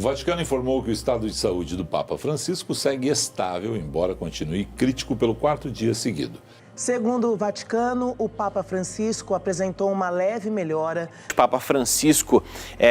O Vaticano informou que o estado de saúde do Papa Francisco segue estável, embora continue crítico pelo quarto dia seguido. Segundo o Vaticano, o Papa Francisco apresentou uma leve melhora. O Papa Francisco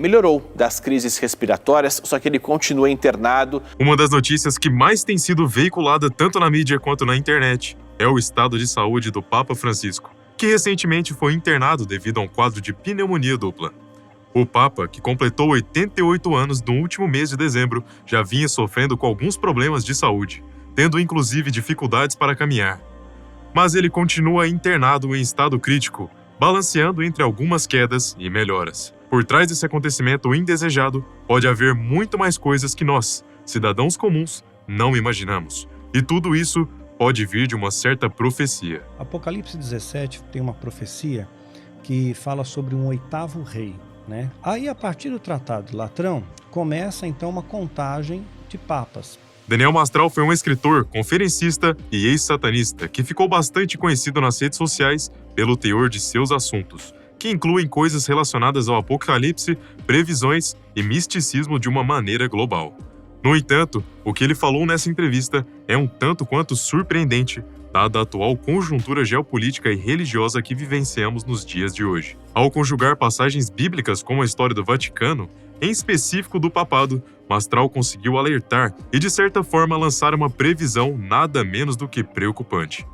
melhorou das crises respiratórias, só que ele continua internado. Uma das notícias que mais tem sido veiculada tanto na mídia quanto na internet é o estado de saúde do Papa Francisco, que recentemente foi internado devido a um quadro de pneumonia dupla. O Papa, que completou 88 anos no último mês de dezembro, já vinha sofrendo com alguns problemas de saúde, tendo inclusive dificuldades para caminhar. Mas ele continua internado em estado crítico, balanceando entre algumas quedas e melhoras. Por trás desse acontecimento indesejado, pode haver muito mais coisas que nós, cidadãos comuns, não imaginamos. E tudo isso pode vir de uma certa profecia. Apocalipse 17 tem uma profecia que fala sobre um oitavo rei, né? Aí, a partir do Tratado de Latrão, começa então uma contagem de papas. Daniel Mastral foi um escritor, conferencista e ex-satanista que ficou bastante conhecido nas redes sociais pelo teor de seus assuntos, que incluem coisas relacionadas ao apocalipse, previsões e misticismo de uma maneira global. No entanto, o que ele falou nessa entrevista é um tanto quanto surpreendente, dada a atual conjuntura geopolítica e religiosa que vivenciamos nos dias de hoje. Ao conjugar passagens bíblicas como a história do Vaticano, em específico do papado, Mastral conseguiu alertar e, de certa forma, lançar uma previsão nada menos do que preocupante.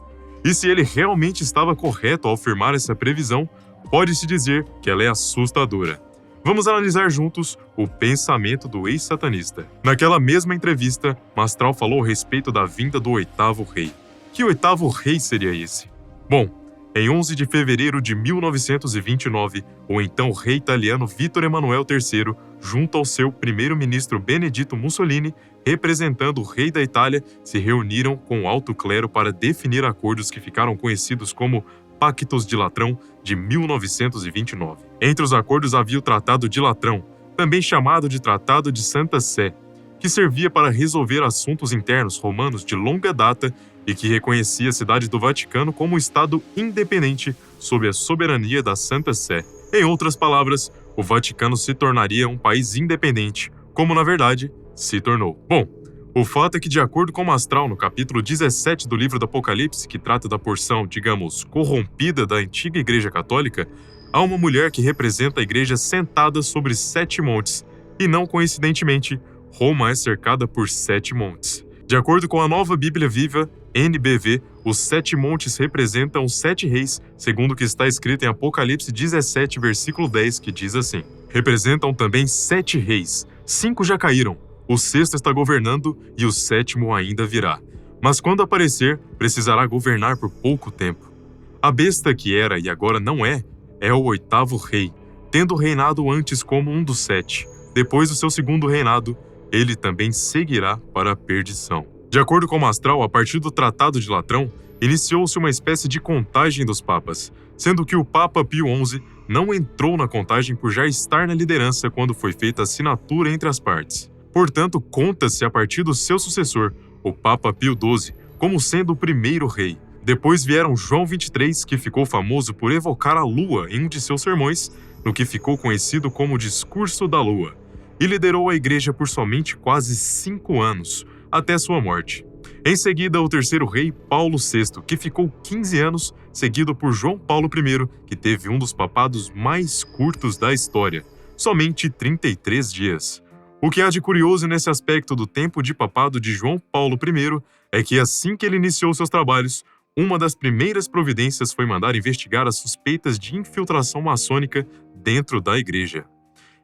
E se ele realmente estava correto ao afirmar essa previsão, pode-se dizer que ela é assustadora. Vamos analisar juntos o pensamento do ex-satanista. Naquela mesma entrevista, Mastral falou a respeito da vinda do oitavo rei. Que oitavo rei seria esse? Bom, em 11 de fevereiro de 1929, o então rei italiano Vittor Emanuele III, junto ao seu primeiro-ministro Benedito Mussolini, representando o rei da Itália, se reuniram com o alto clero para definir acordos que ficaram conhecidos como Pactos de Latrão de 1929. Entre os acordos havia o Tratado de Latrão, também chamado de Tratado de Santa Sé, que servia para resolver assuntos internos romanos de longa data e que reconhecia a cidade do Vaticano como um Estado independente sob a soberania da Santa Sé. Em outras palavras, o Vaticano se tornaria um país independente, como na verdade se tornou. Bom, o fato é que, de acordo com Mastral, no capítulo 17 do livro do Apocalipse, que trata da porção, digamos, corrompida da antiga Igreja Católica, há uma mulher que representa a Igreja sentada sobre 7 montes, e não coincidentemente, Roma é cercada por 7 montes. De acordo com a Nova Bíblia Viva, NBV, os 7 montes representam os 7 reis, segundo o que está escrito em Apocalipse 17, versículo 10, que diz assim: representam também 7 reis, 5 já caíram, o 6º está governando e o 7º ainda virá. Mas quando aparecer, precisará governar por pouco tempo. A besta que era e agora não é o 8º rei, tendo reinado antes como um dos 7. Depois do seu segundo reinado, ele também seguirá para a perdição. De acordo com Mastral, a partir do Tratado de Latrão, iniciou-se uma espécie de contagem dos papas, sendo que o Papa Pio XI não entrou na contagem por já estar na liderança quando foi feita a assinatura entre as partes. Portanto, conta-se a partir do seu sucessor, o Papa Pio XII, como sendo o primeiro rei. Depois vieram João XXIII, que ficou famoso por evocar a lua em um de seus sermões, no que ficou conhecido como Discurso da Lua, e liderou a igreja por somente quase 5 anos, até sua morte. Em seguida, o terceiro rei, Paulo VI, que ficou 15 anos, seguido por João Paulo I, que teve um dos papados mais curtos da história, somente 33 dias. O que há de curioso nesse aspecto do tempo de papado de João Paulo I é que, assim que ele iniciou seus trabalhos, uma das primeiras providências foi mandar investigar as suspeitas de infiltração maçônica dentro da igreja.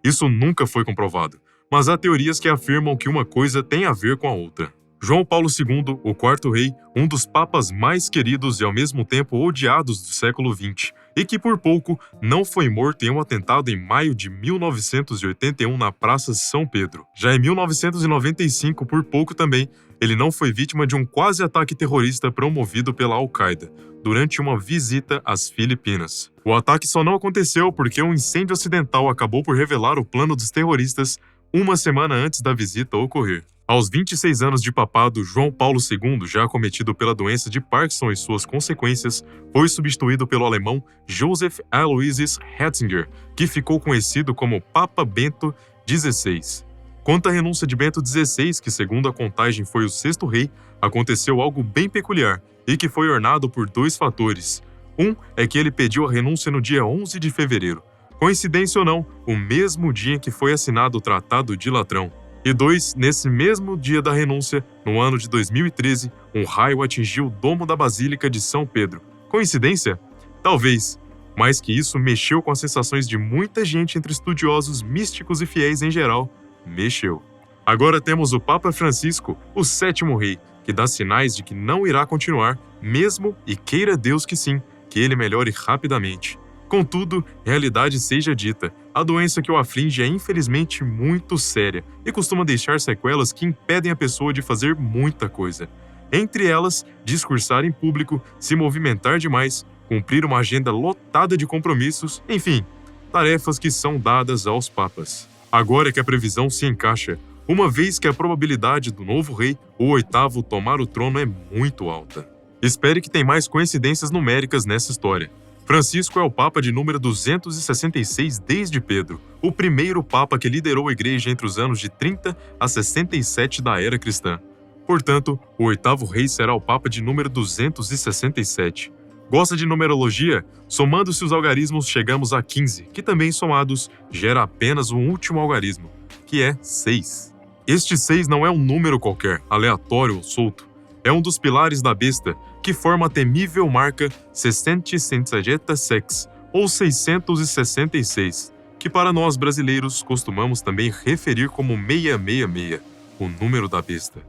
Isso nunca foi comprovado, mas há teorias que afirmam que uma coisa tem a ver com a outra. João Paulo II, o quarto rei, um dos papas mais queridos e ao mesmo tempo odiados do século XX, e que por pouco não foi morto em um atentado em maio de 1981 na Praça São Pedro. Já em 1995, por pouco também, ele não foi vítima de um quase ataque terrorista promovido pela Al-Qaeda, durante uma visita às Filipinas. O ataque só não aconteceu porque um incêndio acidental acabou por revelar o plano dos terroristas uma semana antes da visita ocorrer. Aos 26 anos de papado, João Paulo II, já acometido pela doença de Parkinson e suas consequências, foi substituído pelo alemão Joseph Aloysius Ratzinger, que ficou conhecido como Papa Bento XVI. Quanto à renúncia de Bento XVI, que segundo a contagem foi o 6º rei, aconteceu algo bem peculiar e que foi ornado por 2 fatores. Um é que ele pediu a renúncia no dia 11 de fevereiro. Coincidência ou não, o mesmo dia em que foi assinado o Tratado de Latrão. E 2, nesse mesmo dia da renúncia, no ano de 2013, um raio atingiu o domo da Basílica de São Pedro. Coincidência? Talvez. Mais que isso, mexeu com as sensações de muita gente entre estudiosos, místicos e fiéis em geral. Mexeu. Agora temos o Papa Francisco, o 7º rei, que dá sinais de que não irá continuar, mesmo e queira Deus que sim, que ele melhore rapidamente. Contudo, realidade seja dita, a doença que o aflige é infelizmente muito séria e costuma deixar sequelas que impedem a pessoa de fazer muita coisa. Entre elas, discursar em público, se movimentar demais, cumprir uma agenda lotada de compromissos, enfim, tarefas que são dadas aos papas. Agora é que a previsão se encaixa, uma vez que a probabilidade do novo rei, o 8º, tomar o trono é muito alta. Espere que tem mais coincidências numéricas nessa história. Francisco é o Papa de número 266 desde Pedro, o primeiro Papa que liderou a Igreja entre os anos de 30 a 67 da era cristã. Portanto, o 8º rei será o Papa de número 267. Gosta de numerologia? Somando-se os algarismos, chegamos a 15, que também somados gera apenas um último algarismo, que é 6. Este 6 não é um número qualquer, aleatório ou solto. É um dos pilares da besta, que forma a temível marca 666, ou 666, que para nós brasileiros costumamos também referir como 666, o número da besta.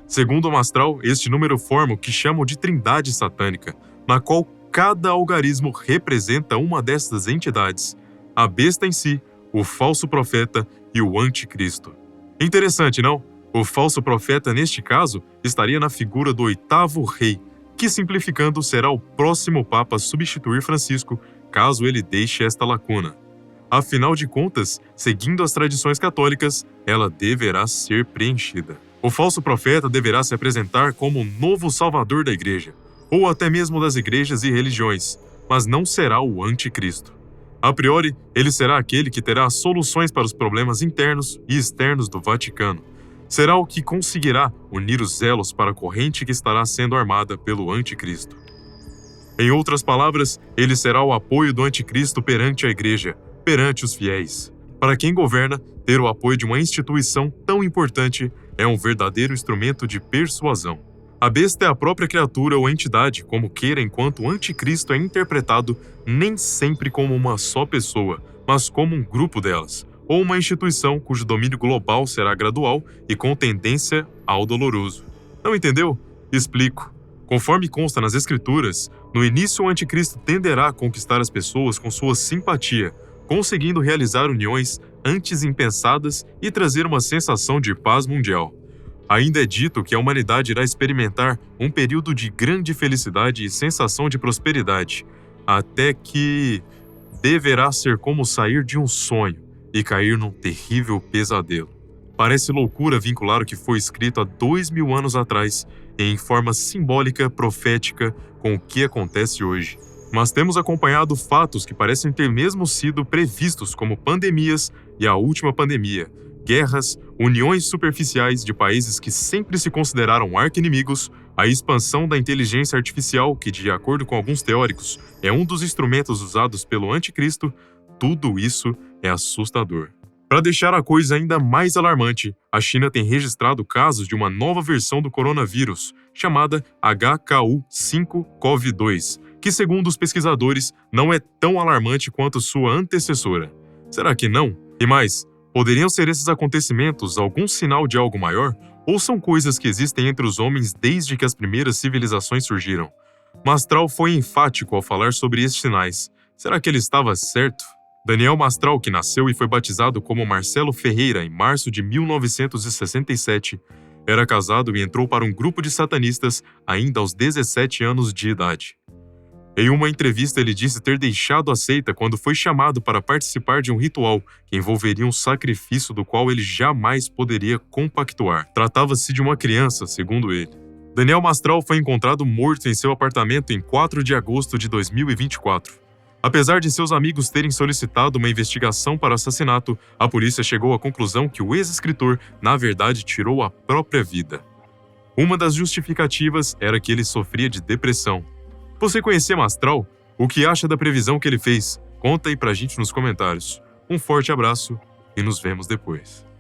Segundo o Mastral, este número forma o que chamam de trindade satânica, na qual cada algarismo representa uma destas entidades, a besta em si, o falso profeta e o anticristo. Interessante, não? O falso profeta, neste caso, estaria na figura do 8º rei, que, simplificando, será o próximo Papa a substituir Francisco, caso ele deixe esta lacuna. Afinal de contas, seguindo as tradições católicas, ela deverá ser preenchida. O falso profeta deverá se apresentar como o novo salvador da igreja, ou até mesmo das igrejas e religiões, mas não será o anticristo. A priori, ele será aquele que terá soluções para os problemas internos e externos do Vaticano. Será o que conseguirá unir os elos para a corrente que estará sendo armada pelo anticristo. Em outras palavras, ele será o apoio do anticristo perante a igreja, perante os fiéis. Para quem governa, ter o apoio de uma instituição tão importante é um verdadeiro instrumento de persuasão. A besta é a própria criatura ou entidade, como queira, enquanto o anticristo é interpretado nem sempre como uma só pessoa, mas como um grupo delas, ou uma instituição cujo domínio global será gradual e com tendência ao doloroso. Não entendeu? Explico. Conforme consta nas Escrituras, no início o anticristo tenderá a conquistar as pessoas com sua simpatia, conseguindo realizar uniões antes impensadas e trazer uma sensação de paz mundial. Ainda é dito que a humanidade irá experimentar um período de grande felicidade e sensação de prosperidade, até que deverá ser como sair de um sonho e cair num terrível pesadelo. Parece loucura vincular o que foi escrito há 2000 anos atrás e em forma simbólica profética com o que acontece hoje. Mas temos acompanhado fatos que parecem ter mesmo sido previstos, como pandemias e a última pandemia, guerras, uniões superficiais de países que sempre se consideraram arqui-inimigos, a expansão da inteligência artificial, que, de acordo com alguns teóricos, é um dos instrumentos usados pelo anticristo. Tudo isso é assustador. Para deixar a coisa ainda mais alarmante, a China tem registrado casos de uma nova versão do coronavírus, chamada HKU5-CoV2, que, segundo os pesquisadores, não é tão alarmante quanto sua antecessora. Será que não? E mais, poderiam ser esses acontecimentos algum sinal de algo maior? Ou são coisas que existem entre os homens desde que as primeiras civilizações surgiram? Mastral foi enfático ao falar sobre estes sinais. Será que ele estava certo? Daniel Mastral, que nasceu e foi batizado como Marcelo Ferreira em março de 1967, era casado e entrou para um grupo de satanistas ainda aos 17 anos de idade. Em uma entrevista, ele disse ter deixado a seita quando foi chamado para participar de um ritual que envolveria um sacrifício do qual ele jamais poderia compactuar. Tratava-se de uma criança, segundo ele. Daniel Mastral foi encontrado morto em seu apartamento em 4 de agosto de 2024. Apesar de seus amigos terem solicitado uma investigação para o assassinato, a polícia chegou à conclusão que o ex-escritor, na verdade, tirou a própria vida. Uma das justificativas era que ele sofria de depressão. Você conhecia Mastral? O que acha da previsão que ele fez? Conta aí pra gente nos comentários. Um forte abraço e nos vemos depois.